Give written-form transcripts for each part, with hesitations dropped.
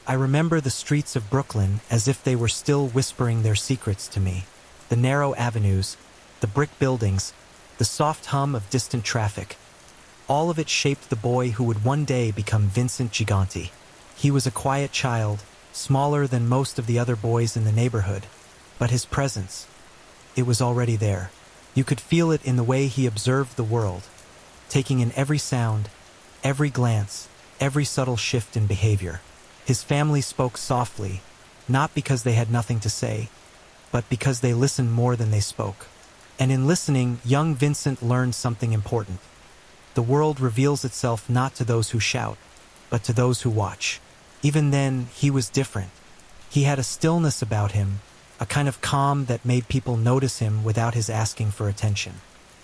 I remember the streets of Brooklyn as if they were still whispering their secrets to me. The narrow avenues, the brick buildings, the soft hum of distant traffic. All of it shaped the boy who would one day become Vincent Gigante. He was a quiet child, smaller than most of the other boys in the neighborhood, but his presence, it was already there. You could feel it in the way he observed the world, taking in every sound, every glance, every subtle shift in behavior. His family spoke softly, not because they had nothing to say, but because they listened more than they spoke. And in listening, young Vincent learned something important. The world reveals itself not to those who shout, but to those who watch. Even then, he was different. He had a stillness about him, a kind of calm that made people notice him without his asking for attention.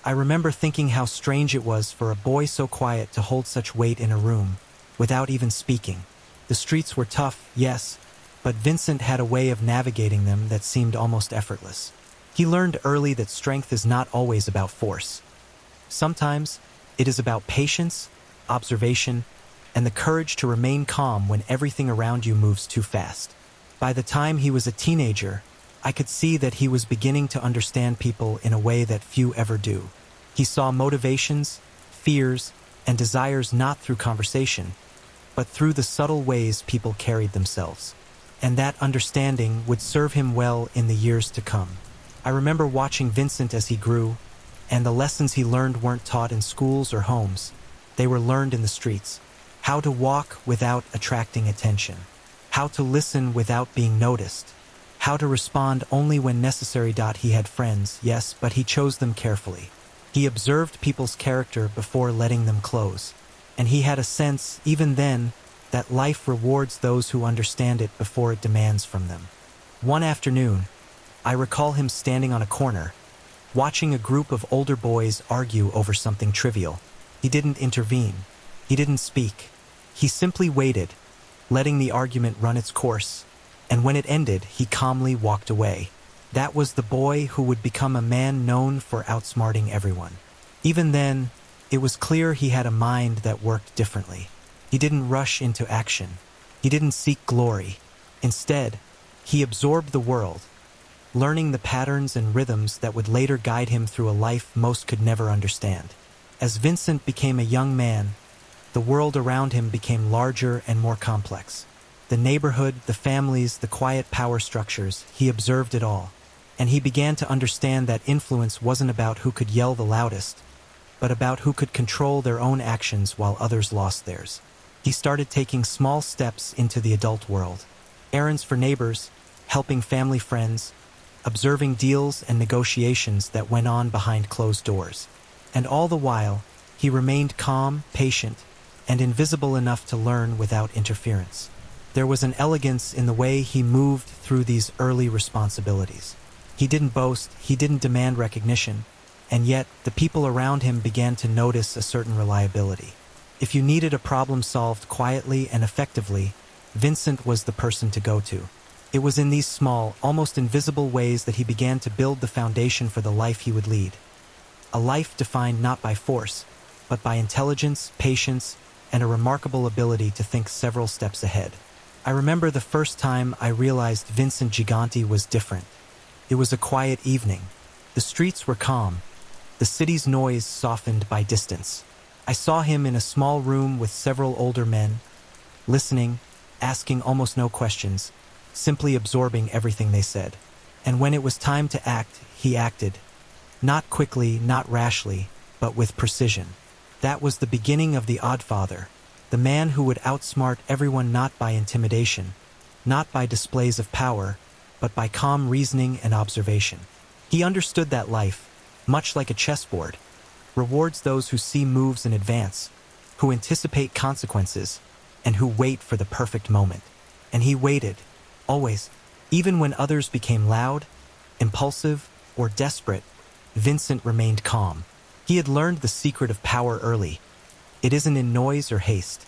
I remember thinking how strange it was for a boy so quiet to hold such weight in a room, without even speaking. The streets were tough, yes, but Vincent had a way of navigating them that seemed almost effortless. He learned early that strength is not always about force. Sometimes, it is about patience, observation, and the courage to remain calm when everything around you moves too fast. By the time he was a teenager, I could see that he was beginning to understand people in a way that few ever do. He saw motivations, fears, and desires not through conversation, but through the subtle ways people carried themselves. And that understanding would serve him well in the years to come. I remember watching Vincent as he grew, and the lessons he learned weren't taught in schools or homes. They were learned in the streets. How to walk without attracting attention. How to listen without being noticed. How to respond only when necessary. He had friends, yes, but he chose them carefully. He observed people's character before letting them close. And he had a sense, even then, that life rewards those who understand it before it demands from them. One afternoon, I recall him standing on a corner, watching a group of older boys argue over something trivial. He didn't intervene. He didn't speak. He simply waited, letting the argument run its course, and when it ended, he calmly walked away. That was the boy who would become a man known for outsmarting everyone. Even then, it was clear he had a mind that worked differently. He didn't rush into action. He didn't seek glory. Instead, he absorbed the world, learning the patterns and rhythms that would later guide him through a life most could never understand. As Vincent became a young man, the world around him became larger and more complex. The neighborhood, the families, the quiet power structures, he observed it all. And he began to understand that influence wasn't about who could yell the loudest, but about who could control their own actions while others lost theirs. He started taking small steps into the adult world. Errands for neighbors, helping family friends, observing deals and negotiations that went on behind closed doors. And all the while, he remained calm, patient, and invisible enough to learn without interference. There was an elegance in the way he moved through these early responsibilities. He didn't boast, he didn't demand recognition, and yet the people around him began to notice a certain reliability. If you needed a problem solved quietly and effectively, Vincent was the person to go to. It was in these small, almost invisible ways that he began to build the foundation for the life he would lead. A life defined not by force, but by intelligence, patience, and a remarkable ability to think several steps ahead. I remember the first time I realized Vincent Gigante was different. It was a quiet evening. The streets were calm, the city's noise softened by distance. I saw him in a small room with several older men, listening, asking almost no questions, simply absorbing everything they said. And when it was time to act, he acted. Not quickly, not rashly, but with precision. That was the beginning of the Oddfather, the man who would outsmart everyone not by intimidation, not by displays of power, but by calm reasoning and observation. He understood that life, much like a chessboard, rewards those who see moves in advance, who anticipate consequences, and who wait for the perfect moment. And he waited, always, even when others became loud, impulsive, or desperate. Vincent remained calm. He had learned the secret of power early. It isn't in noise or haste.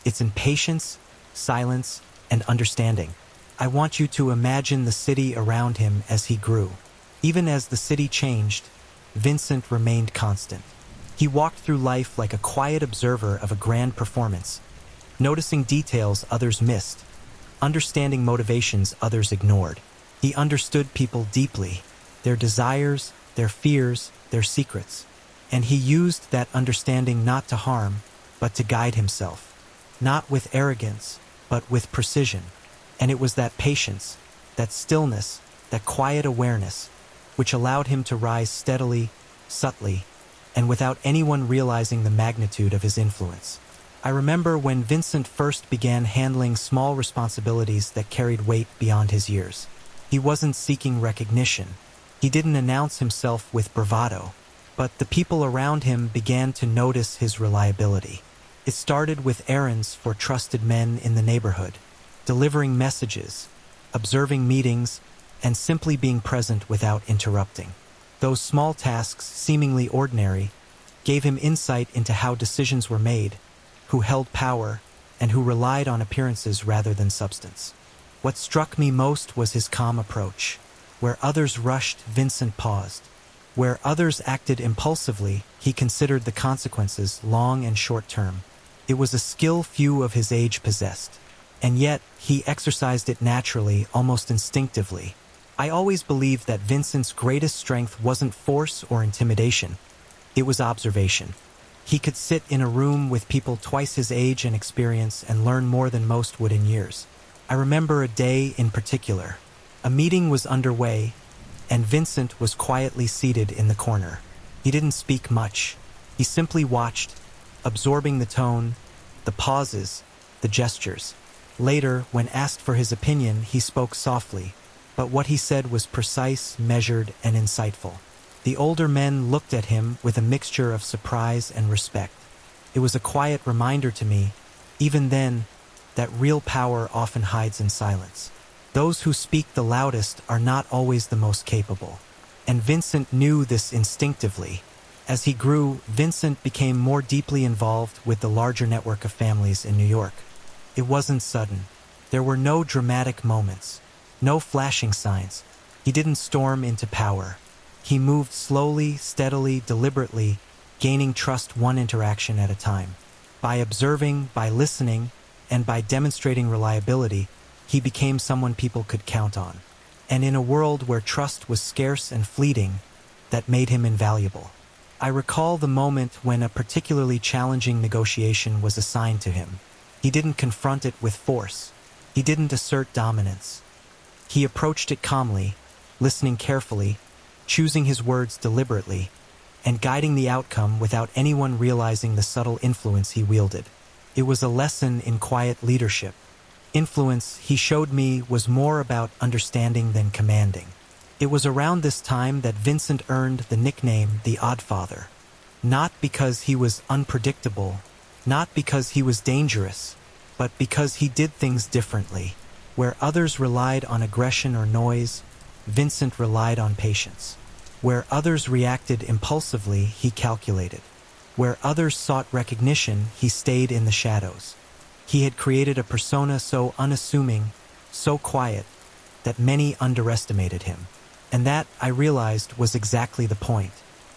It's in patience, silence, and understanding. I want you to imagine the city around him as he grew. Even as the city changed, Vincent remained constant. He walked through life like a quiet observer of a grand performance, noticing details others missed, understanding motivations others ignored. He understood people deeply, their desires, their fears, their secrets. And he used that understanding not to harm, but to guide himself. Not with arrogance, but with precision. And it was that patience, that stillness, that quiet awareness, which allowed him to rise steadily, subtly, and without anyone realizing the magnitude of his influence. I remember when Vincent first began handling small responsibilities that carried weight beyond his years. He wasn't seeking recognition. He didn't announce himself with bravado, but the people around him began to notice his reliability. It started with errands for trusted men in the neighborhood, delivering messages, observing meetings, and simply being present without interrupting. Those small tasks, seemingly ordinary, gave him insight into how decisions were made, who held power, and who relied on appearances rather than substance. What struck me most was his calm approach. Where others rushed, Vincent paused. Where others acted impulsively, he considered the consequences, long and short term. It was a skill few of his age possessed, and yet he exercised it naturally, almost instinctively. I always believed that Vincent's greatest strength wasn't force or intimidation. It was observation. He could sit in a room with people twice his age and experience and learn more than most would in years. I remember a day in particular. A meeting was underway, and Vincent was quietly seated in the corner. He didn't speak much. He simply watched, absorbing the tone, the pauses, the gestures. Later, when asked for his opinion, he spoke softly, but what he said was precise, measured, and insightful. The older men looked at him with a mixture of surprise and respect. It was a quiet reminder to me, even then, that real power often hides in silence. Those who speak the loudest are not always the most capable. And Vincent knew this instinctively. As he grew, Vincent became more deeply involved with the larger network of families in New York. It wasn't sudden. There were no dramatic moments, no flashing signs. He didn't storm into power. He moved slowly, steadily, deliberately, gaining trust one interaction at a time. By observing, by listening, and by demonstrating reliability, he became someone people could count on. And in a world where trust was scarce and fleeting, that made him invaluable. I recall the moment when a particularly challenging negotiation was assigned to him. He didn't confront it with force. He didn't assert dominance. He approached it calmly, listening carefully, choosing his words deliberately, and guiding the outcome without anyone realizing the subtle influence he wielded. It was a lesson in quiet leadership. Influence, he showed me, was more about understanding than commanding. It was around this time that Vincent earned the nickname the Oddfather. Not because he was unpredictable, not because he was dangerous, but because he did things differently. Where others relied on aggression or noise, Vincent relied on patience. Where others reacted impulsively, he calculated. Where others sought recognition, he stayed in the shadows. He had created a persona so unassuming, so quiet, that many underestimated him. And that, I realized, was exactly the point.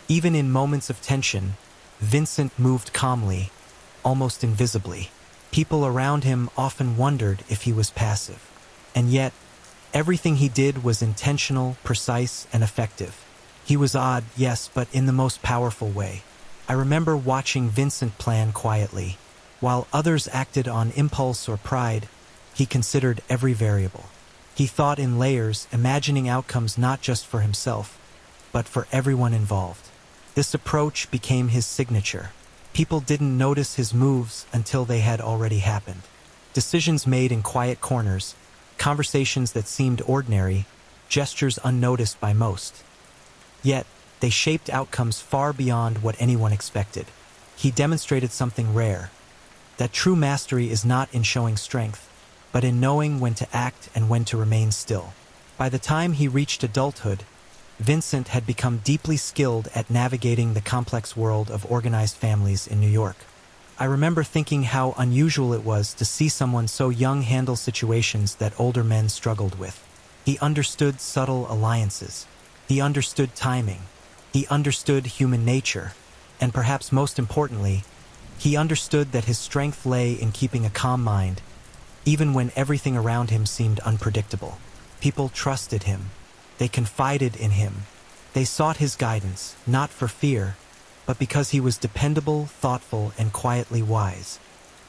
Even in moments of tension, Vincent moved calmly, almost invisibly. People around him often wondered if he was passive. And yet, everything he did was intentional, precise, and effective. He was odd, yes, but in the most powerful way. I remember watching Vincent plan quietly. While others acted on impulse or pride, he considered every variable. He thought in layers, imagining outcomes not just for himself, but for everyone involved. This approach became his signature. People didn't notice his moves until they had already happened. Decisions made in quiet corners, conversations that seemed ordinary, gestures unnoticed by most. Yet, they shaped outcomes far beyond what anyone expected. He demonstrated something rare, that true mastery is not in showing strength, but in knowing when to act and when to remain still. By the time he reached adulthood, Vincent had become deeply skilled at navigating the complex world of organized families in New York. I remember thinking how unusual it was to see someone so young handle situations that older men struggled with. He understood subtle alliances. He understood timing. He understood human nature. And perhaps most importantly, he understood that his strength lay in keeping a calm mind, even when everything around him seemed unpredictable. People trusted him. They confided in him. They sought his guidance, not for fear, but because he was dependable, thoughtful, and quietly wise.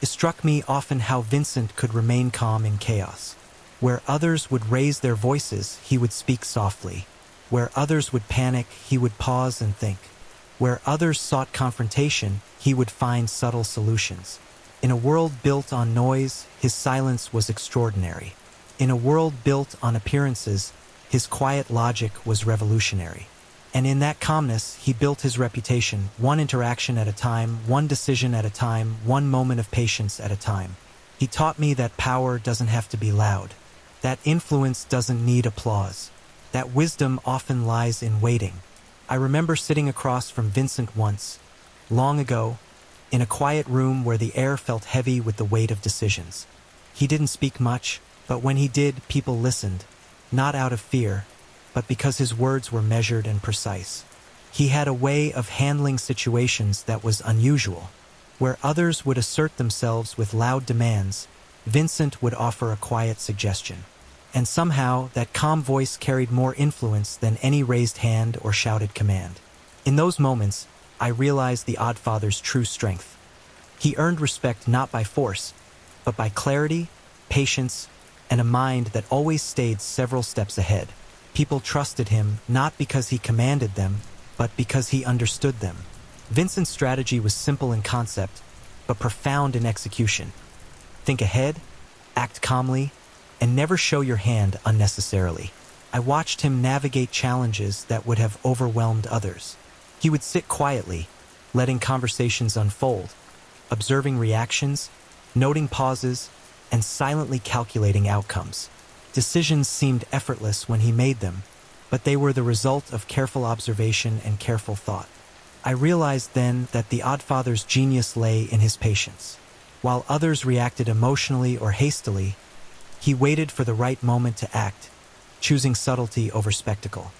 It struck me often how Vincent could remain calm in chaos. Where others would raise their voices, he would speak softly. Where others would panic, he would pause and think. Where others sought confrontation, he would find subtle solutions. In a world built on noise, his silence was extraordinary. In a world built on appearances, his quiet logic was revolutionary. And in that calmness, he built his reputation, one interaction at a time, one decision at a time, one moment of patience at a time. He taught me that power doesn't have to be loud, that influence doesn't need applause, that wisdom often lies in waiting. I remember sitting across from Vincent once, long ago, in a quiet room where the air felt heavy with the weight of decisions. He didn't speak much, but when he did, people listened, not out of fear, but because his words were measured and precise. He had a way of handling situations that was unusual. Where others would assert themselves with loud demands, Vincent would offer a quiet suggestion. And somehow, that calm voice carried more influence than any raised hand or shouted command. In those moments, I realized the Oddfather's true strength. He earned respect not by force, but by clarity, patience, and a mind that always stayed several steps ahead. People trusted him not because he commanded them, but because he understood them. Vincent's strategy was simple in concept, but profound in execution. Think ahead, act calmly, and never show your hand unnecessarily. I watched him navigate challenges that would have overwhelmed others. He would sit quietly, letting conversations unfold, observing reactions, noting pauses, and silently calculating outcomes. Decisions seemed effortless when he made them, but they were the result of careful observation and careful thought. I realized then that the Oddfather's genius lay in his patience. While others reacted emotionally or hastily, he waited for the right moment to act, choosing subtlety over spectacle.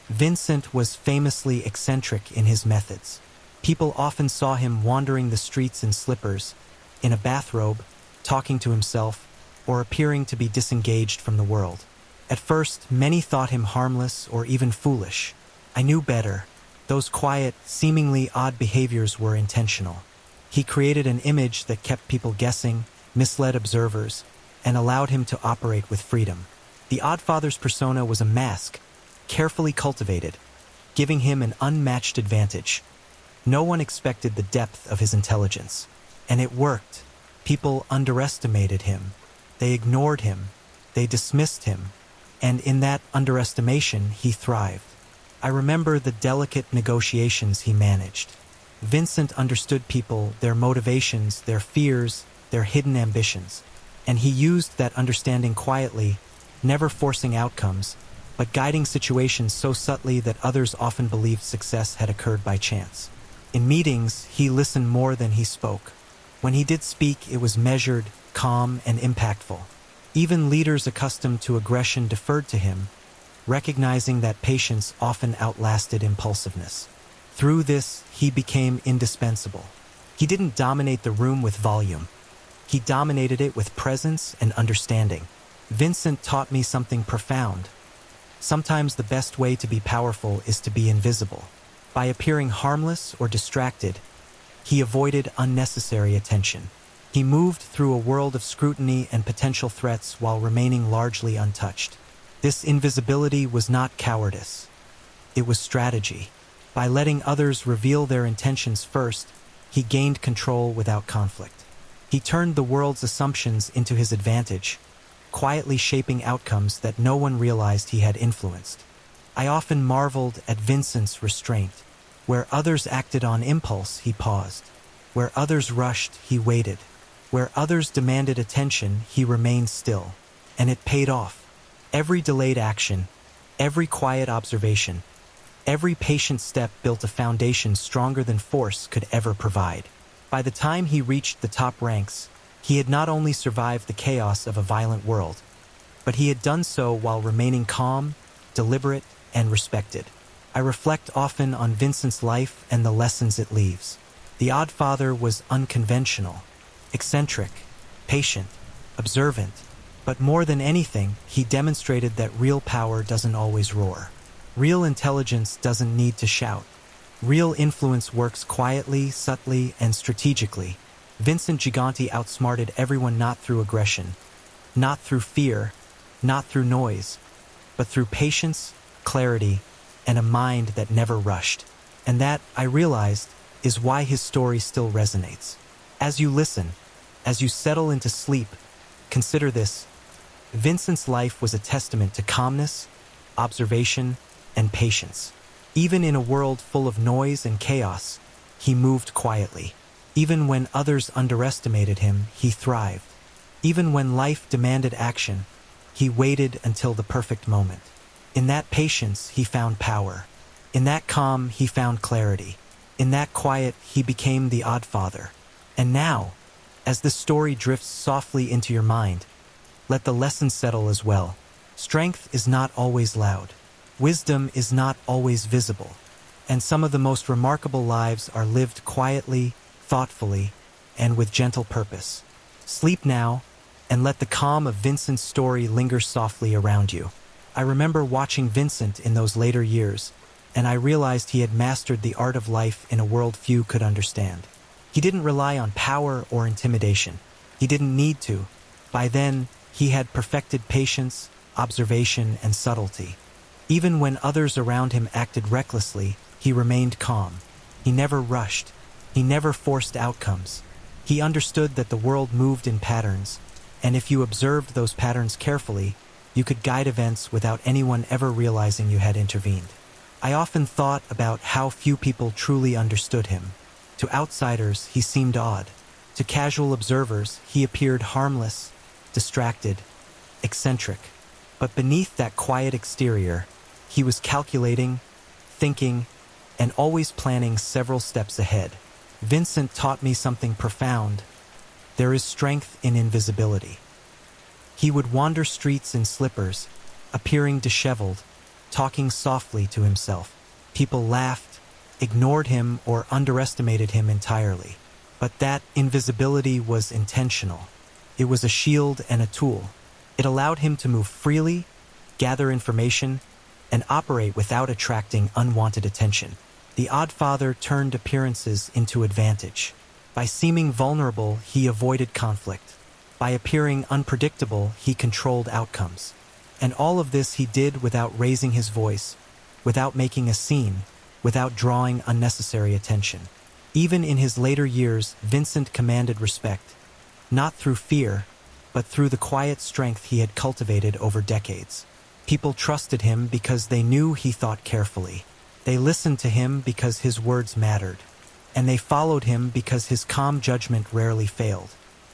Vincent was famously eccentric in his methods. People often saw him wandering the streets in slippers, in a bathrobe, talking to himself, or appearing to be disengaged from the world. At first, many thought him harmless or even foolish. I knew better. Those quiet, seemingly odd behaviors were intentional. He created an image that kept people guessing, misled observers, and allowed him to operate with freedom. The Oddfather's persona was a mask, carefully cultivated, giving him an unmatched advantage. No one expected the depth of his intelligence. And it worked. People underestimated him. They ignored him. They dismissed him. And in that underestimation, he thrived. I remember the delicate negotiations he managed. Vincent understood people, their motivations, their fears, their hidden ambitions. And he used that understanding quietly, never forcing outcomes, but guiding situations so subtly that others often believed success had occurred by chance. In meetings, he listened more than he spoke. When he did speak, it was measured, calm, and impactful. Even leaders accustomed to aggression deferred to him, recognizing that patience often outlasted impulsiveness. Through this, he became indispensable. He didn't dominate the room with volume. He dominated it with presence and understanding. Vincent taught me something profound. Sometimes the best way to be powerful is to be invisible. By appearing harmless or distracted, he avoided unnecessary attention. He moved through a world of scrutiny and potential threats while remaining largely untouched. This invisibility was not cowardice. It was strategy. By letting others reveal their intentions first, he gained control without conflict. He turned the world's assumptions into his advantage, quietly shaping outcomes that no one realized he had influenced. I often marveled at Vincent's restraint. Where others acted on impulse, he paused. Where others rushed, he waited. Where others demanded attention, he remained still. And it paid off. Every delayed action, every quiet observation, every patient step built a foundation stronger than force could ever provide. By the time he reached the top ranks, he had not only survived the chaos of a violent world, but he had done so while remaining calm, deliberate, and respected. I reflect often on Vincent's life and the lessons it leaves. The Oddfather was unconventional, eccentric, patient, observant. But more than anything, he demonstrated that real power doesn't always roar. Real intelligence doesn't need to shout. Real influence works quietly, subtly, and strategically. Vincent Gigante outsmarted everyone not through aggression, not through fear, not through noise, but through patience, clarity, and a mind that never rushed. And that, I realized, is why his story still resonates. As you listen, as you settle into sleep, consider this. Vincent's life was a testament to calmness, observation, and patience. Even in a world full of noise and chaos, he moved quietly. Even when others underestimated him, he thrived. Even when life demanded action, he waited until the perfect moment. In that patience, he found power. In that calm, he found clarity. In that quiet, he became the Oddfather. And now, as the story drifts softly into your mind, let the lesson settle as well. Strength is not always loud. Wisdom is not always visible. And some of the most remarkable lives are lived quietly, thoughtfully, and with gentle purpose. Sleep now, and let the calm of Vincent's story linger softly around you. I remember watching Vincent in those later years, and I realized he had mastered the art of life in a world few could understand. He didn't rely on power or intimidation. He didn't need to. By then, he had perfected patience, observation, and subtlety. Even when others around him acted recklessly, he remained calm. He never rushed. He never forced outcomes. He understood that the world moved in patterns, and if you observed those patterns carefully, you could guide events without anyone ever realizing you had intervened. I often thought about how few people truly understood him. To outsiders, he seemed odd. To casual observers, he appeared harmless, distracted, eccentric. But beneath that quiet exterior, he was calculating, thinking, and always planning several steps ahead. Vincent taught me something profound. There is strength in invisibility. He would wander streets in slippers, appearing disheveled, talking softly to himself. People laughed, ignored him, or underestimated him entirely. But that invisibility was intentional. It was a shield and a tool. It allowed him to move freely, gather information, and operate without attracting unwanted attention. The Oddfather turned appearances into advantage. By seeming vulnerable, he avoided conflict. By appearing unpredictable, he controlled outcomes. And all of this he did without raising his voice, without making a scene, without drawing unnecessary attention. Even in his later years, Vincent commanded respect, not through fear, but through the quiet strength he had cultivated over decades. People trusted him because they knew he thought carefully. They listened to him because his words mattered. And they followed him because his calm judgment rarely failed.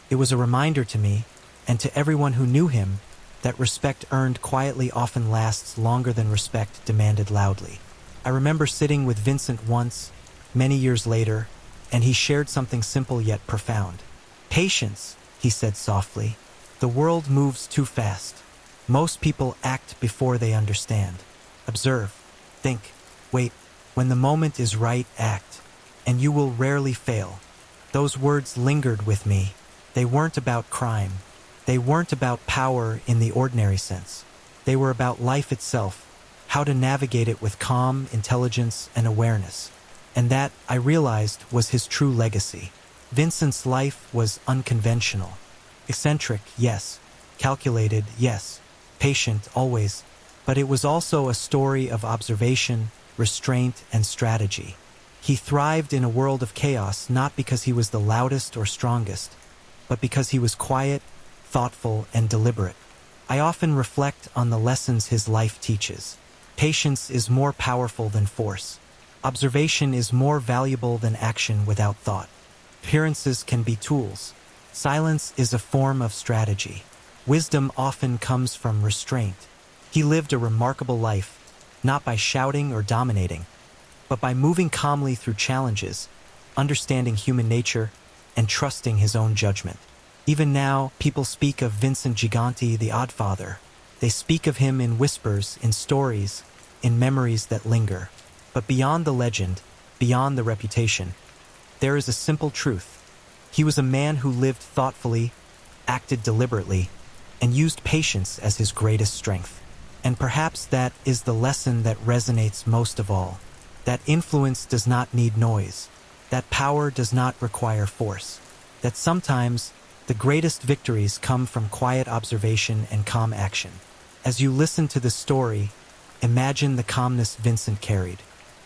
It was a reminder to me, and to everyone who knew him, that respect earned quietly often lasts longer than respect demanded loudly. I remember sitting with Vincent once, many years later, and he shared something simple yet profound. "Patience," he said softly. "The world moves too fast. Most people act before they understand. Observe, think, wait. When the moment is right, act, and you will rarely fail." Those words lingered with me. They weren't about crime. They weren't about power in the ordinary sense. They were about life itself, how to navigate it with calm, intelligence, and awareness. And that, I realized, was his true legacy. Vincent's life was unconventional. Eccentric, yes. Calculated, yes. Patient, always. But it was also a story of observation, restraint, and strategy. He thrived in a world of chaos not because he was the loudest or strongest, but because he was quiet, thoughtful, and deliberate. I often reflect on the lessons his life teaches. Patience is more powerful than force. Observation is more valuable than action without thought. Appearances can be tools. Silence is a form of strategy. Wisdom often comes from restraint. He lived a remarkable life, not by shouting or dominating, but by moving calmly through challenges, understanding human nature, and trusting his own judgment. Even now, people speak of Vincent Gigante, the Oddfather. They speak of him in whispers, in stories, in memories that linger. But beyond the legend, beyond the reputation, there is a simple truth. He was a man who lived thoughtfully, acted deliberately, and used patience as his greatest strength. And perhaps that is the lesson that resonates most of all. That influence does not need noise. That power does not require force. That sometimes the greatest victories come from quiet observation and calm action. As you listen to this story, imagine the calmness Vincent carried,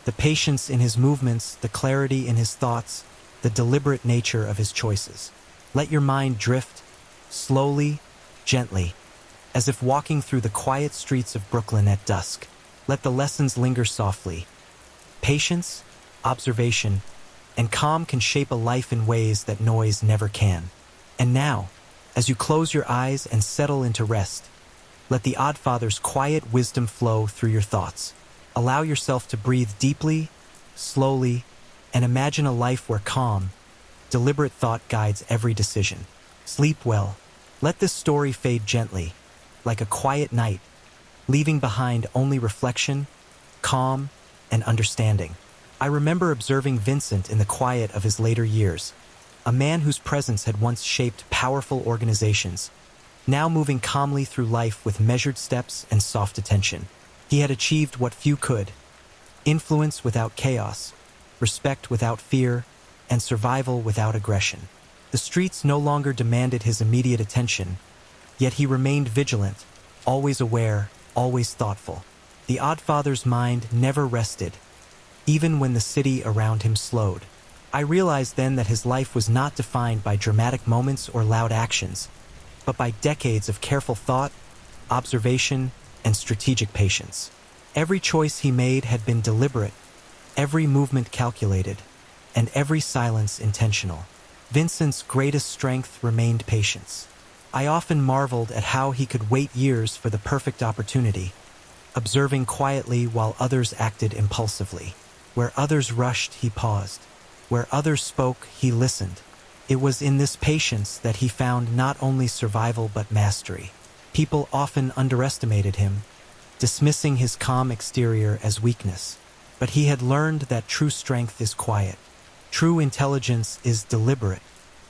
the patience in his movements, the clarity in his thoughts, the deliberate nature of his choices. Let your mind drift, slowly, gently, as if walking through the quiet streets of Brooklyn at dusk. Let the lessons linger softly. Patience, observation, and calm can shape a life in ways that noise never can. And now, as you close your eyes and settle into rest, let the Oddfather's quiet wisdom flow through your thoughts. Allow yourself to breathe deeply, slowly, and imagine a life where calm, deliberate thought guides every decision. Sleep well. Let this story fade gently, like a quiet night, leaving behind only reflection, calm, and understanding. I remember observing Vincent in the quiet of his later years, a man whose presence had once shaped powerful organizations, now moving calmly through life with measured steps and soft attention. He had achieved what few could: influence without chaos, respect without fear, and survival without aggression. The streets no longer demanded his immediate attention, yet he remained vigilant, always aware, always thoughtful. The Oddfather's mind never rested, even when the city around him slowed. I realized then that his life was not defined by dramatic moments or loud actions, but by decades of careful thought, observation, and strategic patience. Every choice he made had been deliberate, every movement calculated, and every silence intentional. Vincent's greatest strength remained patience. I often marveled at how he could wait years for the perfect opportunity, observing quietly while others acted impulsively. Where others rushed, he paused. Where others spoke, he listened. It was in this patience that he found not only survival but mastery. People often underestimated him, dismissing his calm exterior as weakness. But he had learned that true strength is quiet. True intelligence is deliberate.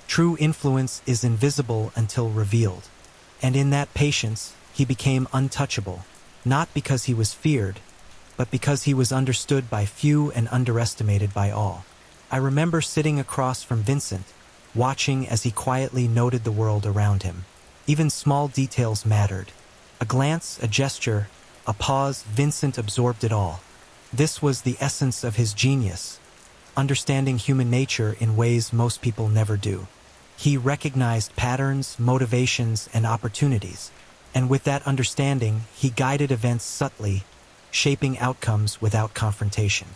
True influence is invisible until revealed. And in that patience, he became untouchable, not because he was feared, but because he was understood by few and underestimated by all. I remember sitting across from Vincent, watching as he quietly noted the world around him. Even small details mattered. A glance, a gesture, a pause, Vincent absorbed it all. This was the essence of his genius, understanding human nature in ways most people never do. He recognized patterns, motivations, and opportunities, and with that understanding, he guided events subtly, shaping outcomes without confrontation.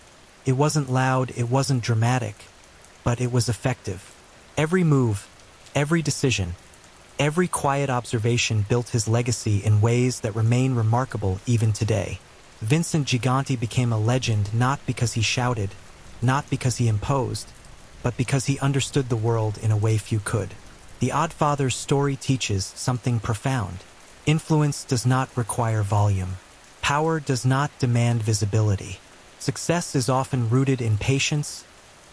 It wasn't loud, it wasn't dramatic, but it was effective. Every move, every decision, every quiet observation built his legacy in ways that remain remarkable even today. Vincent Gigante became a legend not because he shouted, not because he imposed, but because he understood the world in a way few could. The Oddfather's story teaches something profound. Influence does not require volume. Power does not demand visibility. Success is often rooted in patience,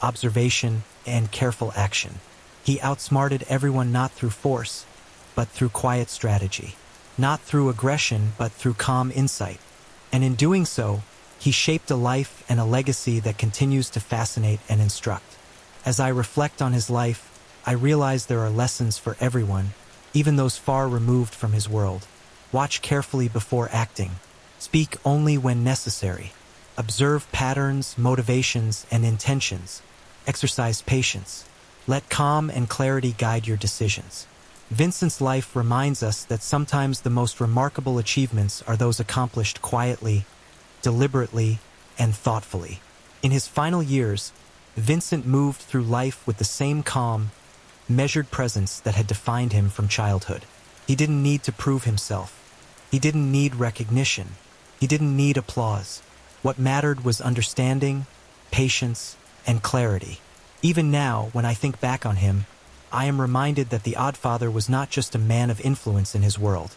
observation, and careful action. He outsmarted everyone not through force, but through quiet strategy. Not through aggression, but through calm insight. And in doing so, he shaped a life and a legacy that continues to fascinate and instruct. As I reflect on his life, I realize there are lessons for everyone, even those far removed from his world. Watch carefully before acting. Speak only when necessary. Observe patterns, motivations, and intentions. Exercise patience. Let calm and clarity guide your decisions. Vincent's life reminds us that sometimes the most remarkable achievements are those accomplished quietly, deliberately, and thoughtfully. In his final years, Vincent moved through life with the same calm, measured presence that had defined him from childhood. He didn't need to prove himself. He didn't need recognition. He didn't need applause. What mattered was understanding, patience, and clarity. Even now, when I think back on him, I am reminded that the Oddfather was not just a man of influence in his world.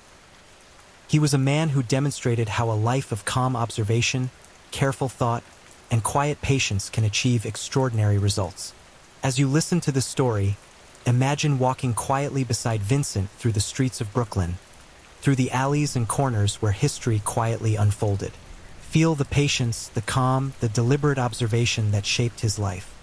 He was a man who demonstrated how a life of calm observation, careful thought, and quiet patience can achieve extraordinary results. As you listen to this story, Imagine walking quietly beside Vincent through the streets of Brooklyn, through the alleys and corners where history quietly unfolded. Feel the patience, the calm, the deliberate observation that shaped his life.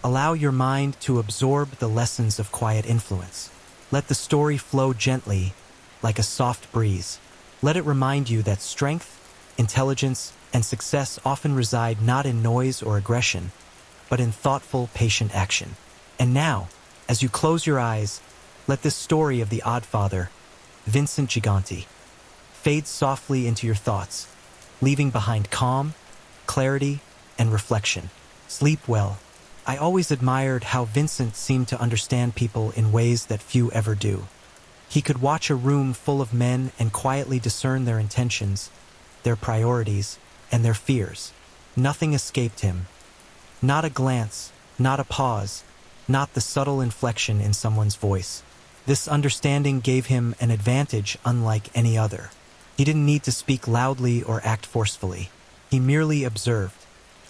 Allow your mind to absorb the lessons of quiet influence. Let the story flow gently, like a soft breeze. Let it remind you that strength, intelligence, and success often reside not in noise or aggression, but in thoughtful, patient action. And now, as you close your eyes, let this story of the Oddfather, Vincent Gigante, fade softly into your thoughts, leaving behind calm, clarity, and reflection. Sleep well. I always admired how Vincent seemed to understand people in ways that few ever do. He could watch a room full of men and quietly discern their intentions, their priorities, and their fears. Nothing escaped him. Not a glance, not a pause, not the subtle inflection in someone's voice. This understanding gave him an advantage unlike any other. He didn't need to speak loudly or act forcefully. He merely observed.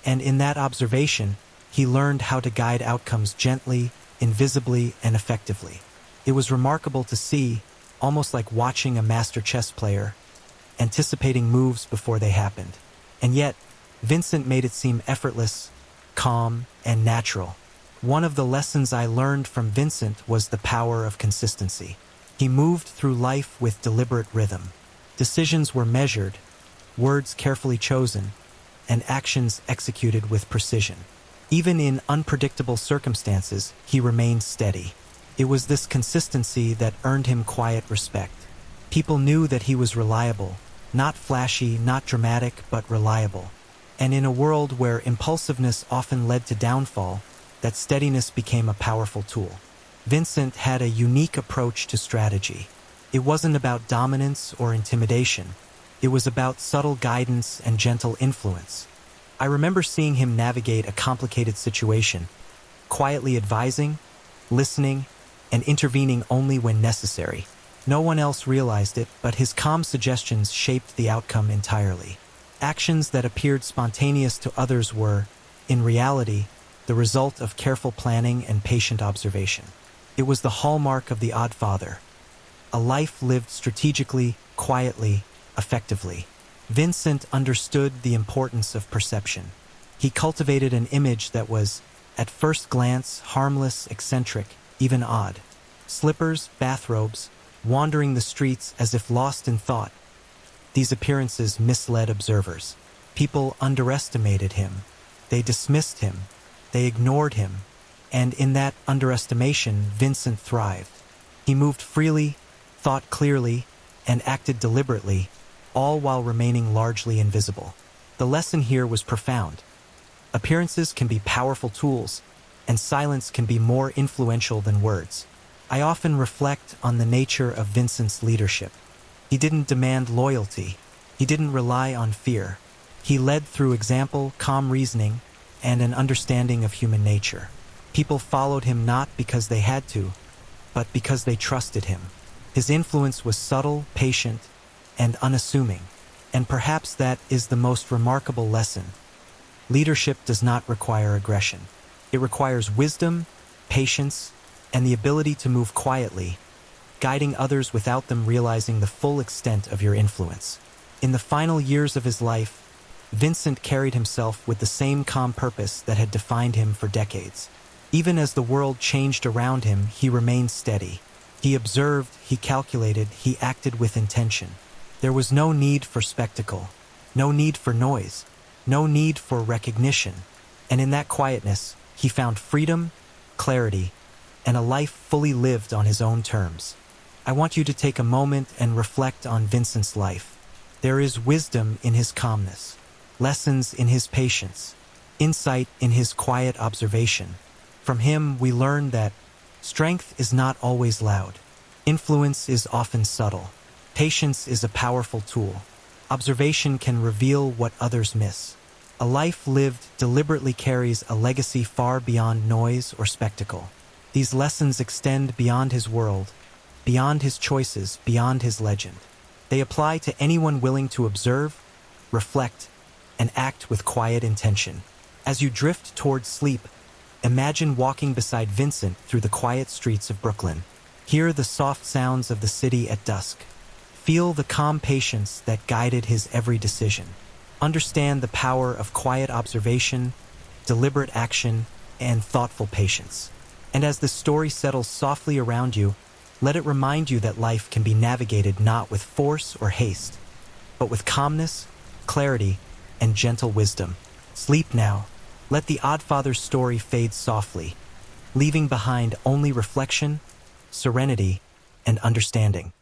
And in that observation, he learned how to guide outcomes gently, invisibly, and effectively. It was remarkable to see, almost like watching a master chess player, anticipating moves before they happened. And yet, Vincent made it seem effortless, calm, and natural. One of the lessons I learned from Vincent was the power of consistency. He moved through life with deliberate rhythm. Decisions were measured, words carefully chosen, and actions executed with precision. Even in unpredictable circumstances, he remained steady. It was this consistency that earned him quiet respect. People knew that he was reliable, not flashy, not dramatic, but reliable. And in a world where impulsiveness often led to downfall, that steadiness became a powerful tool. Vincent had a unique approach to strategy. It wasn't about dominance or intimidation. It was about subtle guidance and gentle influence. I remember seeing him navigate a complicated situation, quietly advising, listening, and intervening only when necessary. No one else realized it, but his calm suggestions shaped the outcome entirely. Actions that appeared spontaneous to others were, in reality, the result of careful planning and patient observation. It was the hallmark of the Oddfather, a life lived strategically, quietly, effectively. Vincent understood the importance of perception. He cultivated an image that was, at first glance, harmless, eccentric, even odd. Slippers, bathrobes, wandering the streets as if lost in thought. These appearances misled observers. People underestimated him. They dismissed him. They ignored him. And in that underestimation, Vincent thrived. He moved freely, thought clearly, and acted deliberately, all while remaining largely invisible. The lesson here was profound. Appearances can be powerful tools, and silence can be more influential than words. I often reflect on the nature of Vincent's leadership. He didn't demand loyalty. He didn't rely on fear. He led through example, calm reasoning, and an understanding of human nature. People followed him not because they had to, but because they trusted him. His influence was subtle, patient, and unassuming. And perhaps that is the most remarkable lesson. Leadership does not require aggression. It requires wisdom, patience, and the ability to move quietly, guiding others without them realizing the full extent of your influence. In the final years of his life, Vincent carried himself with the same calm purpose that had defined him for decades. Even as the world changed around him, he remained steady. He observed, he calculated, he acted with intention. There was no need for spectacle, no need for noise, no need for recognition. And in that quietness, he found freedom, clarity, and a life fully lived on his own terms. I want you to take a moment and reflect on Vincent's life. There is wisdom in his calmness, lessons in his patience, insight in his quiet observation. From him, we learn that strength is not always loud. Influence is often subtle. Patience is a powerful tool. Observation can reveal what others miss. A life lived deliberately carries a legacy far beyond noise or spectacle. These lessons extend beyond his world, beyond his choices, beyond his legend. They apply to anyone willing to observe, reflect, and act with quiet intention. As you drift towards sleep, Imagine walking beside Vincent through the quiet streets of Brooklyn. Hear the soft sounds of the city at dusk. Feel the calm patience that guided his every decision. Understand the power of quiet observation, deliberate action, and thoughtful patience. And as the story settles softly around you, let it remind you that life can be navigated not with force or haste, but with calmness, clarity, and gentle wisdom. Sleep now. Let the Oddfather story fade softly, leaving behind only reflection, serenity, and understanding.